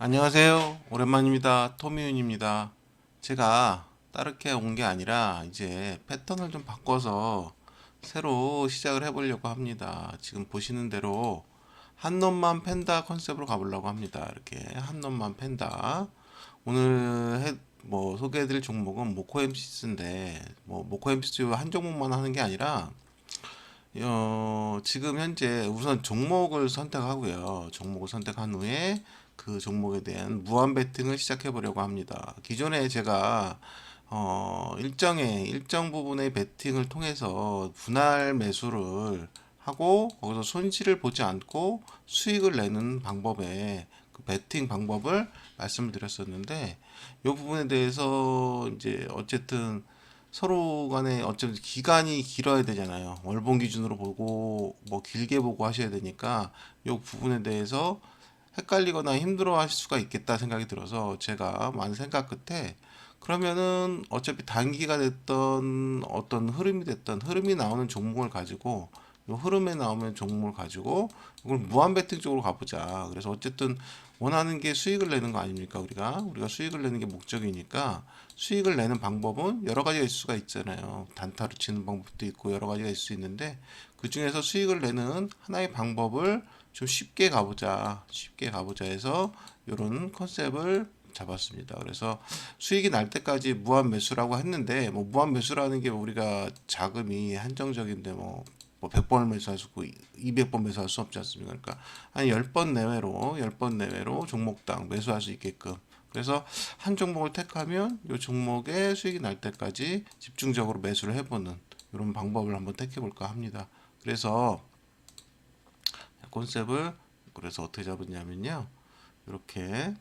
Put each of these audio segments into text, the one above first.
안녕하세요. 오랜만입니다. 토미윤입니다. 제가 다르게 온 게 아니라 이제 패턴을 좀 바꿔서 새로 시작을 해보려고 합니다. 지금 보시는 대로 한 놈만 팬다 컨셉으로 가보려고 합니다. 이렇게 한 놈만 팬다. 오늘 소개해드릴 종목은 모코엠시스인데 모코엠시스 한 종목만 하는 게 아니라 지금 현재 우선 종목을 선택하고요. 종목을 선택한 후에 그 종목에 대한 무한 베팅을 시작해 보려고 합니다. 기존에 제가 일정 부분의 베팅을 통해서 분할 매수를 하고 거기서 손실을 보지 않고 수익을 내는 방법의 그 베팅 방법을 말씀을 드렸었는데 이 부분에 대해서 이제 어쨌든 서로 간에 어쩌면 기간이 길어야 되잖아요. 월봉 기준으로 보고 뭐 길게 보고 하셔야 되니까 이 부분에 대해서 헷갈리거나 힘들어 하실 수가 있겠다 생각이 들어서 제가 많은 생각 끝에 그러면은 어차피 단기가 됐던 어떤 흐름이 됐던 흐름이 나오는 종목을 가지고 요 흐름에 나오면 종목을 가지고 이걸 무한 베팅 쪽으로 가보자. 그래서 어쨌든 원하는 게 수익을 내는 거 아닙니까? 우리가 수익을 내는 게 목적이니까 수익을 내는 방법은 여러 가지가 있을 수가 있잖아요. 단타로 치는 방법도 있고 여러 가지가 있을 수 있는데 그 중에서 수익을 내는 하나의 방법을 좀 쉽게 가보자 해서 이런 컨셉을 잡았습니다. 그래서 수익이 날 때까지 무한 매수라고 했는데 뭐 무한 매수라는 게 우리가 자금이 한정적인데 뭐 100번을 매수할 수 있고 200번 매수할 수 없지 않습니까? 그러니까 한 10번 내외로 종목당 매수할 수 있게끔 그래서 한 종목을 택하면 이 종목의 수익이 날 때까지 집중적으로 매수를 해보는 이런 방법을 한번 택해 볼까 합니다. 그래서 컨셉을 그래서 어떻게 잡았냐면요. 이렇게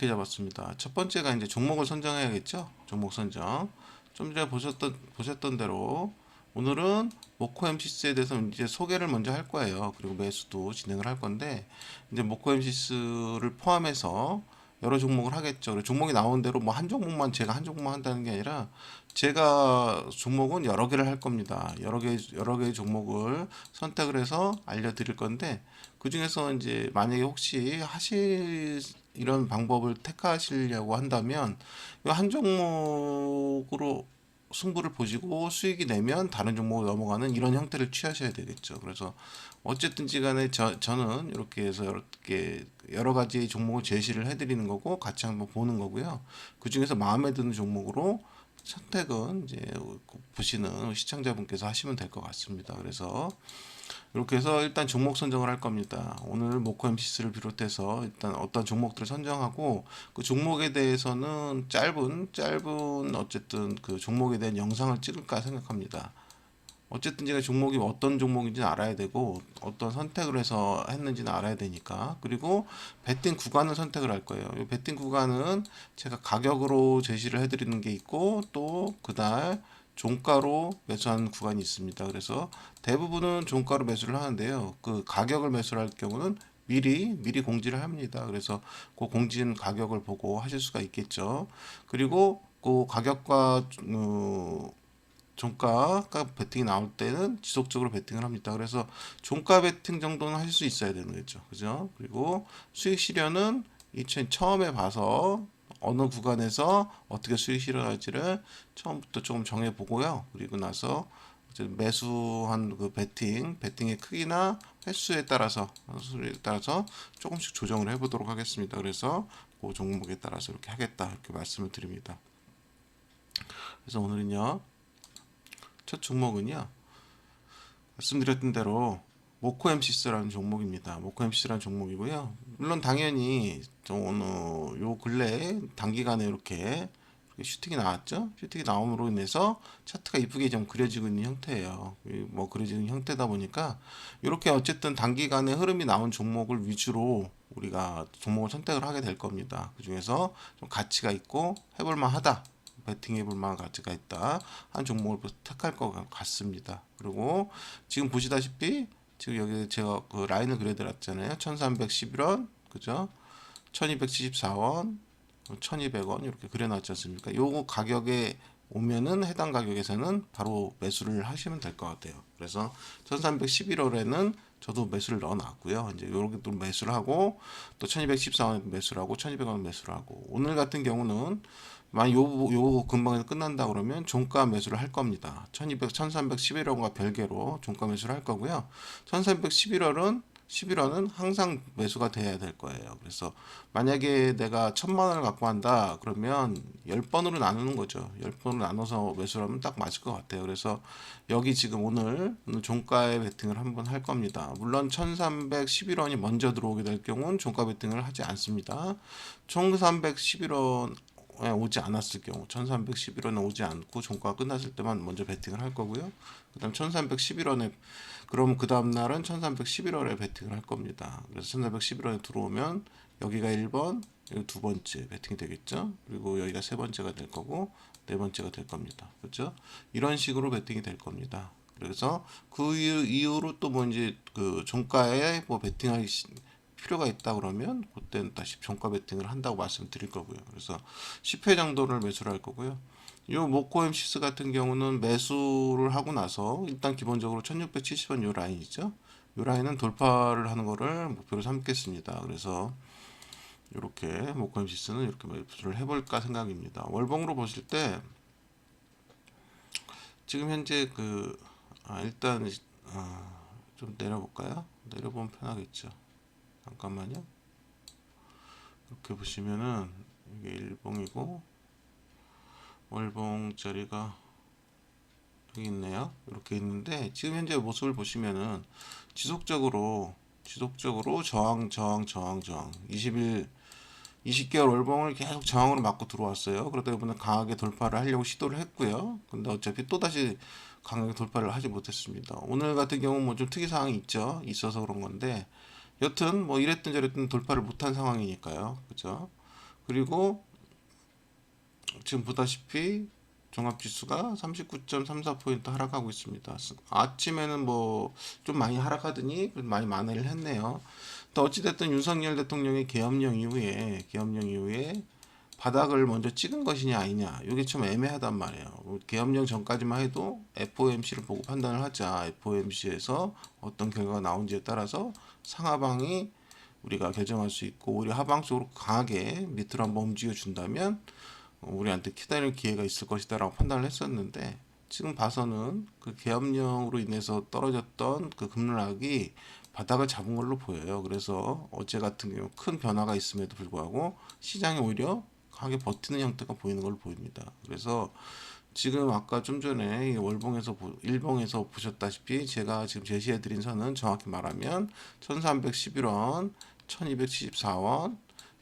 잡았습니다. 첫 번째가 이제 종목을 선정해야겠죠. 종목 선정. 좀 전에 보셨던 대로 오늘은 모코 엠시스에 대해서 이제 소개를 먼저 할 거예요. 그리고 매수도 진행을 할 건데 이제 모코 엠시스를 포함해서 여러 종목을 하겠죠. 그리고 종목이 나온 대로 뭐 한 종목만 제가 한 종목만 한다는 게 아니라 제가 종목은 여러 개를 할 겁니다. 여러 개의 종목을 선택을 해서 알려드릴 건데 그 중에서 이제 만약에 혹시 하실 이런 방법을 택하시려고 한다면 이 한 종목으로 승부를 보시고 수익이 내면 다른 종목으로 넘어가는 이런 형태를 취하셔야 되겠죠. 그래서 어쨌든지 간에 저는 이렇게 해서 이렇게 여러 가지 종목을 제시를 해드리는 거고 같이 한번 보는 거고요. 그 중에서 마음에 드는 종목으로 선택은 이제 보시는 시청자분께서 하시면 될 것 같습니다. 그래서 이렇게 해서 일단 종목 선정을 할 겁니다. 오늘 모코 MCS를 비롯해서 일단 어떤 종목들을 선정하고 그 종목에 대해서는 짧은 어쨌든 그 종목에 대한 영상을 찍을까 생각합니다. 어쨌든 제가 종목이 어떤 종목인지는 알아야 되고 어떤 선택을 해서 했는지는 알아야 되니까 그리고 베팅 구간을 선택을 할 거예요. 이 베팅 구간은 제가 가격으로 제시를 해드리는 게 있고 또 그날 종가로 매수하는 구간이 있습니다. 그래서 대부분은 종가로 매수를 하는데요. 그 가격을 매수를 할 경우는 미리 공지를 합니다. 그래서 그 공지는 가격을 보고 하실 수가 있겠죠. 그리고 그 가격과 종가가 베팅이 나올 때는 지속적으로 베팅을 합니다. 그래서 종가 베팅 정도는 할 수 있어야 되는 거죠. 그죠? 그리고 수익 실현은 처음에 봐서 어느 구간에서 어떻게 수익 실현할지를 처음부터 조금 정해 보고요. 그리고 나서 이제 매수한 그 베팅의 크기나 횟수에 따라서 조금씩 조정을 해 보도록 하겠습니다. 그래서 그 종목에 따라서 이렇게 하겠다. 이렇게 말씀을 드립니다. 그래서 오늘은요. 첫 종목은요. 말씀드렸던 대로 모코 엠시스라는 종목입니다. 모코 엠시스라는 종목이고요. 물론 당연히 요 근래에 단기간에 이렇게 슈팅이 나왔죠. 슈팅이 나옴으로 인해서 차트가 이쁘게 좀 그려지고 있는 형태예요. 뭐 그려지는 형태다 보니까 이렇게 어쨌든 단기간에 흐름이 나온 종목을 위주로 우리가 종목을 선택을 하게 될 겁니다. 그 중에서 좀 가치가 있고 해볼만 하다. 베팅 해볼 만한 가치가 있다. 한 종목을 택할 것 같습니다. 그리고 지금 보시다시피 지금 여기 제가 그 라인을 그려드렸잖아요. 1311원, 그죠? 1274원, 1200원 이렇게 그려놨지 않습니까? 요거 가격에 오면은 해당 가격에서는 바로 매수를 하시면 될 것 같아요. 그래서 1311원에는 저도 매수를 넣어놨고요. 이제 요렇게 또 매수를 하고 또 1214원에 매수를 하고 1200원 매수를 하고 오늘 같은 경우는 만약 요 근방에서 끝난다 그러면 종가 매수를 할 겁니다. 1311원과 별개로 종가 매수를 할 거고요. 1311원은 항상 매수가 돼야 될 거예요. 그래서 만약에 내가 1000만 원을 갖고 한다 그러면 10번으로 나누는 거죠. 10번으로 나눠서 매수를 하면 딱 맞을 것 같아요. 그래서 여기 지금 오늘 종가에 베팅을 한번 할 겁니다. 물론 1311원이 먼저 들어오게 될 경우는 종가 베팅을 하지 않습니다. 1311원 오지 않았을 경우 1311원에 오지 않고 종가가 끝났을 때만 먼저 베팅을 할 거고요. 그 다음 1311원에 그럼 그 다음 날은 1311원에 베팅을 할 겁니다. 그래서 1311원에 들어오면 여기가 1번, 여기 두 번째 베팅이 되겠죠. 그리고 여기가 세 번째가 될 거고 네 번째가 될 겁니다. 그렇죠? 이런 식으로 베팅이 될 겁니다. 그래서 그 이후로 또 뭐 이제 그 종가에 뭐 베팅할 필요가 있다 그러면 그때는 다시 종가 베팅을 한다고 말씀드릴 거고요. 그래서 10회 정도를 매수를 할 거고요. 요 모코 엠시스 같은 경우는 매수를 하고 나서 일단 기본적으로 1670원 요 라인이죠. 요 라인은 돌파를 하는 거를 목표로 삼겠습니다. 그래서 이렇게 모코 엠시스는 이렇게 매수를 해볼까 생각입니다. 월봉으로 보실 때 지금 현재 일단 좀 내려볼까요? 내려보면 편하겠죠. 잠깐만요. 이렇게 보시면은 이게 일봉이고 월봉짜리가 여기 있네요. 이렇게 있는데 지금 현재 모습을 보시면은 지속적으로 저항 20개월 월봉을 계속 저항으로 맞고 들어왔어요. 그러다 이번에 강하게 돌파를 하려고 시도를 했고요. 근데 어차피 또다시 강하게 돌파를 하지 못했습니다. 오늘 같은 경우 뭐 좀 특이 사항이 있어서 그런 건데 여튼 뭐 이랬든 저랬든 돌파를 못한 상황이니까요. 그죠? 그리고 지금 보다시피 종합지수가 39.34포인트 하락하고 있습니다. 아침에는 뭐 좀 많이 하락하더니 많이 만회를 했네요. 또 어찌됐든 윤석열 대통령의 계엄령 이후에 바닥을 먼저 찍은 것이냐 아니냐 이게 좀 애매하단 말이에요. 계엄령 전까지만 해도 FOMC를 보고 판단을 하자. FOMC에서 어떤 결과가 나온지에 따라서 상하방이 우리가 결정할 수 있고 오히려 하방 쪽으로 강하게 밑으로 한번 움직여 준다면 우리한테 기다릴 기회가 있을 것이다라고 판단을 했었는데 지금 봐서는 그 계엄령으로 인해서 떨어졌던 그 급락이 바닥을 잡은 걸로 보여요. 그래서 어제 같은 경우 큰 변화가 있음에도 불구하고 시장이 오히려 강하게 버티는 형태가 보이는 걸로 보입니다. 그래서 지금 아까 좀 전에 월봉에서 일봉에서 보셨다시피 제가 지금 제시해드린 선은 정확히 말하면 1311원, 1274원,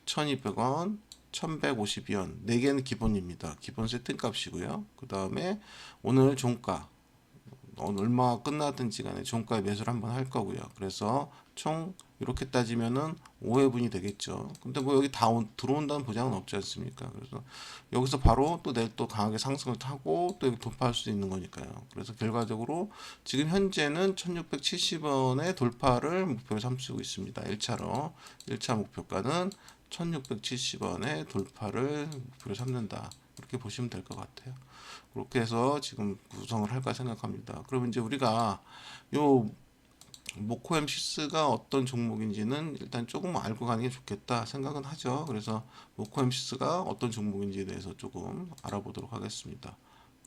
1200원, 1152원 4개는 기본입니다. 기본 세팅 값이고요. 그 다음에 오늘 종가 얼마 끝나든지 간에 종가에 매수를 한번 할 거고요. 그래서 총 이렇게 따지면은 5회분이 되겠죠. 근데 뭐 여기 들어온다는 보장은 없지 않습니까? 그래서 여기서 바로 또 내일 또 강하게 상승을 타고 또 돌파할 수 있는 거니까요. 그래서 결과적으로 지금 현재는 1670원의 돌파를 목표로 삼고 있습니다. 1차로 1차 목표가는 1670원의 돌파를 목표로 삼는다. 이렇게 보시면 될 것 같아요. 그렇게 해서 지금 구성을 할까 생각합니다. 그러면 이제 우리가 요 모코엠시스가 어떤 종목인지는 일단 조금 알고 가는 게 좋겠다 생각은 하죠. 그래서 모코엠시스가 어떤 종목인지에 대해서 조금 알아보도록 하겠습니다.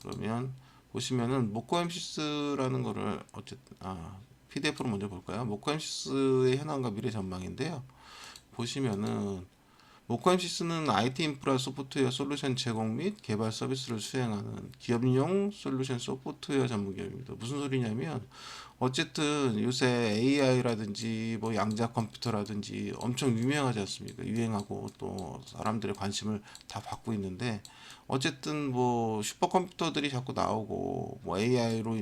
그러면 보시면은 모코엠시스라는 거를 어쨌든 PDF로 먼저 볼까요? 모코엠시스의 현황과 미래 전망인데요. 보시면은 모코엠시스는 IT 인프라 소프트웨어 솔루션 제공 및 개발 서비스를 수행하는 기업용 솔루션 소프트웨어 전문 기업입니다. 무슨 소리냐면 어쨌든 요새 AI라든지 뭐 양자 컴퓨터라든지 엄청 유명하지 않습니까? 유행하고 또 사람들의 관심을 다 받고 있는데 어쨌든 뭐 슈퍼컴퓨터들이 자꾸 나오고 뭐 AI로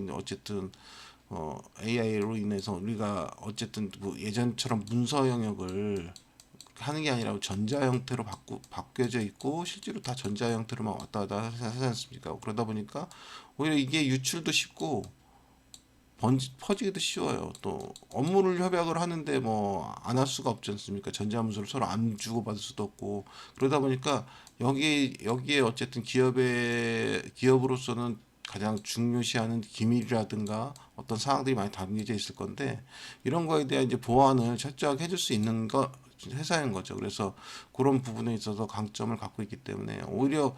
인해서 우리가 어쨌든 뭐 예전처럼 문서 영역을 하는 게 아니라 전자 형태로 바뀌어져 있고 실제로 다 전자 형태로만 왔다 갔다 하지 않습니까? 그러다 보니까 오히려 이게 유출도 쉽고 퍼지기도 쉬워요. 또 업무를 협약을 하는데 뭐 안 할 수가 없지 않습니까? 전자문서를 서로 안 주고받을 수도 없고 그러다 보니까 여기에 어쨌든 기업으로서는 가장 중요시하는 기밀이라든가 어떤 사항들이 많이 담겨져 있을 건데 이런 거에 대한 이제 보완을 철저하게 해줄 수 있는 거 회사인 거죠. 그래서 그런 부분에 있어서 강점을 갖고 있기 때문에 오히려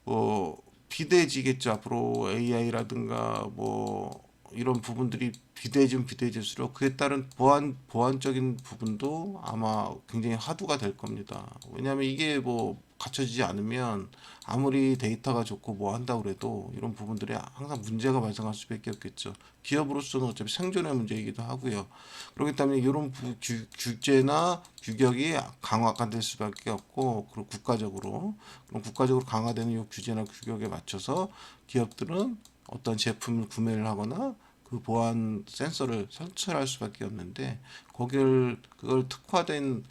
뭐 비대해지겠죠. 앞으로 AI라든가 뭐 이런 부분들이 비대해질수록 그에 따른 보안적인 부분도 아마 굉장히 화두가 될 겁니다. 왜냐하면 이게 뭐 갖춰지지 않으면 아무리 데이터가 좋고 뭐 한다고 그래도 이런 부분들이 항상 문제가 발생할 수밖에 없겠죠. 기업으로서는 어차피 생존의 문제이기도 하고요. 그렇기 때문에 이런 규제나 규격이 강화가 될 수밖에 없고, 그리고 국가적으로 강화되는 이 규제나 규격에 맞춰서 기업들은 어떤 제품을 구매를 하거나 그 보안 센서를 설치할 수밖에 없는데 그걸 특화된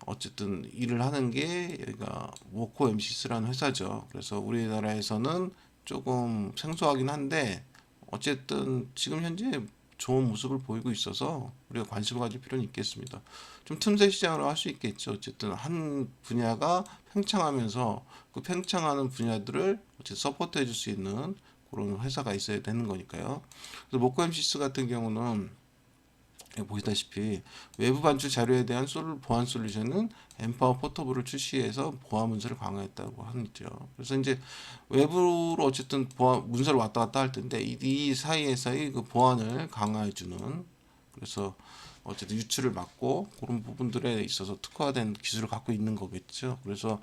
어쨌든 일을 하는 게 여기가 모코 MCS라는 회사죠. 그래서 우리나라에서는 조금 생소하긴 한데 어쨌든 지금 현재 좋은 모습을 보이고 있어서 우리가 관심을 가질 필요는 있겠습니다. 좀 틈새 시장으로 할 수 있겠죠. 어쨌든 한 분야가 팽창하면서 그 팽창하는 분야들을 어쨌든 서포트해 줄 수 있는 그런 회사가 있어야 되는 거니까요. 그래서 모코 MCS 같은 경우는 보시다시피 외부 반출 자료에 대한 보안 솔루션은 엠파워 포터블을 출시해서 보안 문서를 강화했다고 하죠. 그래서 이제 외부로 어쨌든 보안 문서를 왔다 갔다 할 텐데 이 사이에서의 그 보안을 강화해주는, 그래서 어쨌든 유출을 막고 그런 부분들에 있어서 특화된 기술을 갖고 있는 거겠죠. 그래서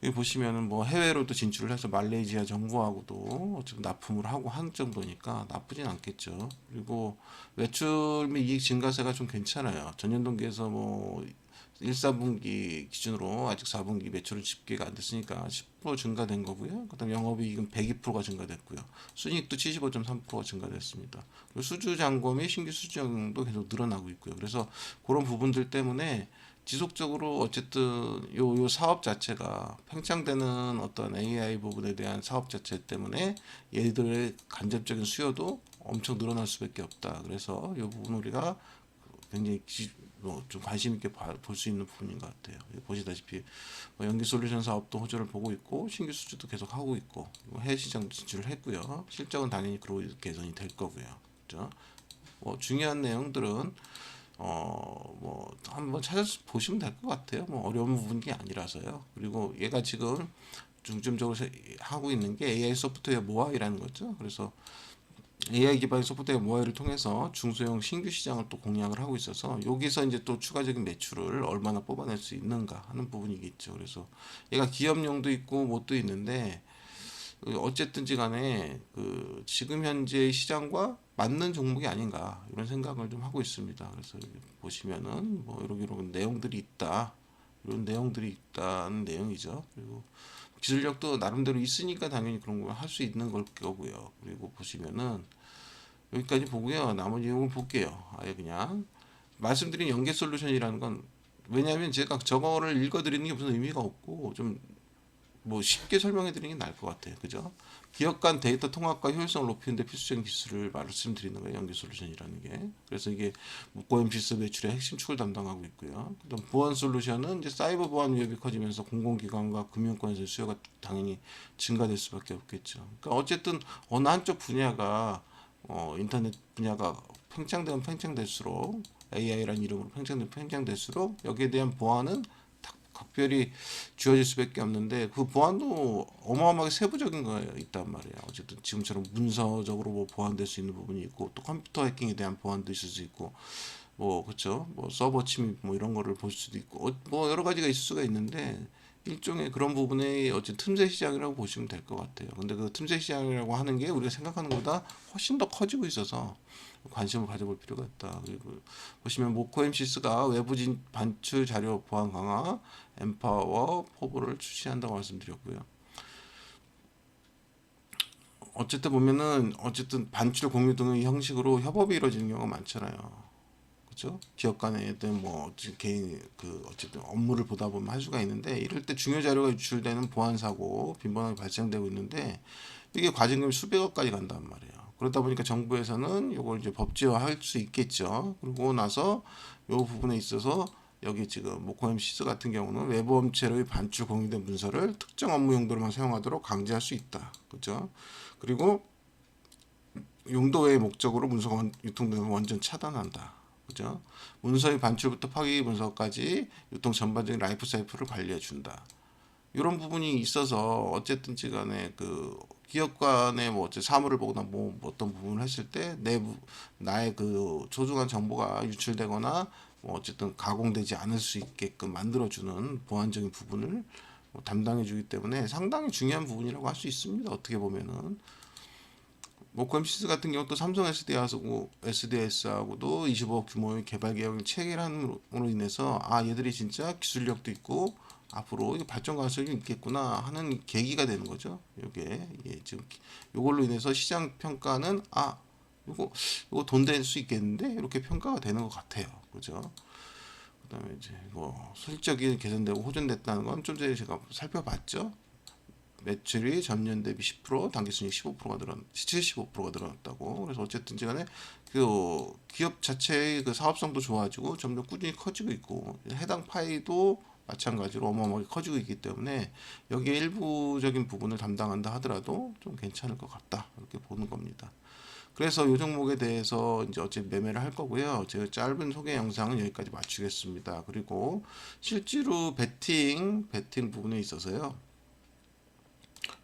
여기 보시면은 뭐 해외로도 진출을 해서 말레이시아 정부하고도 어차피 납품을 하고 한 정도니까 나쁘진 않겠죠. 그리고 매출 및 이익 증가세가 좀 괜찮아요. 전년 동기에서 뭐 1, 4분기 기준으로 아직 4분기 매출은 집계가 안 됐으니까 10% 증가된 거고요. 그다음 영업이익은 102%가 증가됐고요. 순이익도 75.3%가 증가됐습니다. 그리고 수주 잔고 및 신규 수주도 계속 늘어나고 있고요. 그래서 그런 부분들 때문에 지속적으로 어쨌든 요 사업 자체가 팽창되는 어떤 AI 부분에 대한 사업 자체 때문에 얘들의 간접적인 수요도 엄청 늘어날 수밖에 없다. 그래서 이 부분 우리가 굉장히 좀 관심 있게 볼 수 있는 부분인 것 같아요. 보시다시피 뭐 연기 솔루션 사업도 호조를 보고 있고 신규 수주도 계속 하고 있고 해외 시장도 진출을 했고요. 실적은 당연히 그로 개선이 될 거고요. 그렇죠? 뭐 중요한 내용들은 뭐 한번 찾아서 보시면 될 것 같아요. 뭐 어려운 부분이 아니라서요. 그리고 얘가 지금 중점적으로 하고 있는 게 AI 소프트웨어 모아이라는 거죠. 그래서 AI 기반 소프트웨어 모아이를 통해서 중소형 신규 시장을 또 공략을 하고 있어서 여기서 이제 또 추가적인 매출을 얼마나 뽑아낼 수 있는가 하는 부분이겠죠. 그래서 얘가 기업용도 있고 뭣도 있는데 어쨌든지 간에 그 지금 현재의 시장과 맞는 종목이 아닌가 이런 생각을 좀 하고 있습니다. 그래서 보시면은 뭐 이런 내용들이 있다. 이런 내용들이 있다는 내용이죠. 그리고 기술력도 나름대로 있으니까 당연히 그런 걸 할 수 있는 걸 거고요. 그리고 보시면은 여기까지 보고요. 나머지 내용을 볼게요. 아예 그냥 말씀드린 연계 솔루션이라는 건, 왜냐하면 제가 저거를 읽어드리는 게 무슨 의미가 없고 좀 뭐 쉽게 설명해 드리는 게 나을 것 같아요. 그죠? 기업 간 데이터 통합과 효율성을 높이는 데 필수적인 기술을 말씀드리는 거예요. 연계 솔루션이라는 게. 그래서 이게 고엠피스 매출의 핵심 축을 담당하고 있고요. 그다음 보안 솔루션은 이제 사이버 보안 위협이 커지면서 공공기관과 금융권에서 수요가 당연히 증가될 수밖에 없겠죠. 그러니까 어쨌든 어느 한쪽 분야가 인터넷 분야가 팽창될수록 AI라는 이름으로 팽창될수록 여기에 대한 보안은 각별히 주어질 수밖에 없는데 그 보안도 어마어마하게 세부적인 거 있단 말이에요. 어쨌든 지금처럼 문서적으로 뭐 보안될 수 있는 부분이 있고 또 컴퓨터 해킹에 대한 보안도 있을 수 있고 뭐 그렇죠. 뭐 서버 침입 뭐 이런 거를 볼 수도 있고 뭐 여러 가지가 있을 수가 있는데 일종의 그런 부분의 어쨌든 틈새 시장이라고 보시면 될 것 같아요. 근데 그 틈새 시장이라고 하는 게 우리가 생각하는 것보다 훨씬 더 커지고 있어서 관심을 가져볼 필요가 있다. 그리고 보시면 모코 MCS가 외부 반출 자료 보안 강화, 엠파워 포브를 출시한다고 말씀드렸고요. 어쨌든 보면은 어쨌든 반출 공유 등의 형식으로 협업이 이루어지는 경우가 많잖아요. 그죠? 기업 간에든 뭐 개인 그 어쨌든 업무를 보다 보면 할 수가 있는데 이럴 때 중요 자료가 유출되는 보안 사고 빈번하게 발생되고 있는데 이게 과징금이 수백억까지 간단 말이에요. 그러다 보니까 정부에서는 요걸 이제 법제화할 수 있겠죠. 그리고 나서 요 부분에 있어서 여기 지금 모코MCS 같은 경우는 외부 업체로의 반출 공유된 문서를 특정 업무 용도로만 사용하도록 강제할 수 있다. 그죠? 그리고 용도 외의 목적으로 문서가 유통되는 걸 완전 차단한다. 그죠? 문서의 반출부터 파기 분석까지 유통 전반적인 라이프 사이클을 관리해 준다. 이런 부분이 있어서 어쨌든지 간에 그 기업 간의 뭐 어째 사물을 보거나 뭐 어떤 부분을 했을 때 나의 그 소중한 정보가 유출되거나 뭐 어쨌든 가공되지 않을 수 있게끔 만들어주는 보안적인 부분을 뭐 담당해 주기 때문에 상당히 중요한 부분이라고 할 수 있습니다. 어떻게 보면은 모코MCS 같은 경우 또 삼성 SDS하고도 25억 규모의 개발 계획을 체결함으로 인해서 아 얘들이 진짜 기술력도 있고 앞으로 발전 가능성이 있겠구나 하는 계기가 되는 거죠. 요게 지금 요걸로 인해서 시장 평가는 아 요거 돈 될 수 있겠는데 이렇게 평가가 되는 것 같아요. 그죠? 그다음에 이제 뭐 실적이 개선되고 호전됐다는 건 좀 전에 제가 살펴봤죠. 매출이 전년 대비 10%, 당기순이익 15%가 늘었, 75%가 늘어났다고. 그래서 어쨌든지 간에 그 기업 자체의 그 사업성도 좋아지고 점점 꾸준히 커지고 있고 해당 파이도 마찬가지로 어마어마하게 커지고 있기 때문에 여기에 일부적인 부분을 담당한다 하더라도 좀 괜찮을 것 같다 이렇게 보는 겁니다. 그래서 이 종목에 대해서 이제 어째 매매를 할 거고요. 제가 짧은 소개 영상은 여기까지 마치겠습니다. 그리고 실제로 베팅 부분에 있어서요.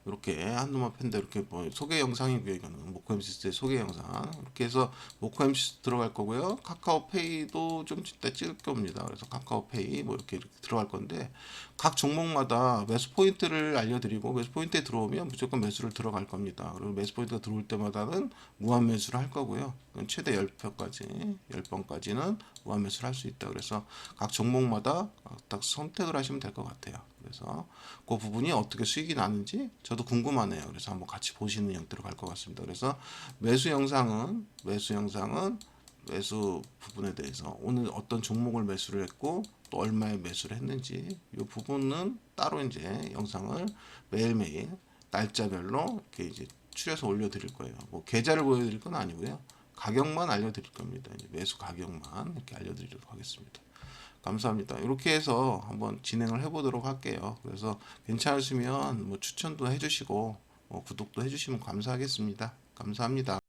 이렇게 한누만 팬더 이렇게 뭐 소개 영상이고요. 이거는 모코MCS의 소개 영상 이렇게 해서 모코MCS 들어갈 거고요. 카카오페이도 좀 이따 찍을 겁니다. 그래서 카카오페이 뭐 이렇게 들어갈 건데 각 종목마다 매수 포인트를 알려드리고 매수 포인트에 들어오면 무조건 매수를 들어갈 겁니다. 그리고 매수 포인트가 들어올 때마다는 무한 매수를 할 거고요. 최대 10번까지는 무한 매수를 할 수 있다. 그래서 각 종목마다 딱 선택을 하시면 될 것 같아요. 그래서 그 부분이 어떻게 수익이 나는지 저도 궁금하네요. 그래서 한번 같이 보시는 형태로 갈 것 같습니다. 그래서 매수 부분에 대해서 오늘 어떤 종목을 매수를 했고 또 얼마에 매수를 했는지 이 부분은 따로 이제 영상을 매일매일 날짜별로 이렇게 이제 추려서 올려드릴 거예요. 뭐 계좌를 보여드릴 건 아니고요. 가격만 알려드릴 겁니다. 이제 매수 가격만 이렇게 알려드리도록 하겠습니다. 감사합니다. 이렇게 해서 한번 진행을 해보도록 할게요. 그래서 괜찮으시면 뭐 추천도 해주시고 구독도 해주시면 감사하겠습니다. 감사합니다.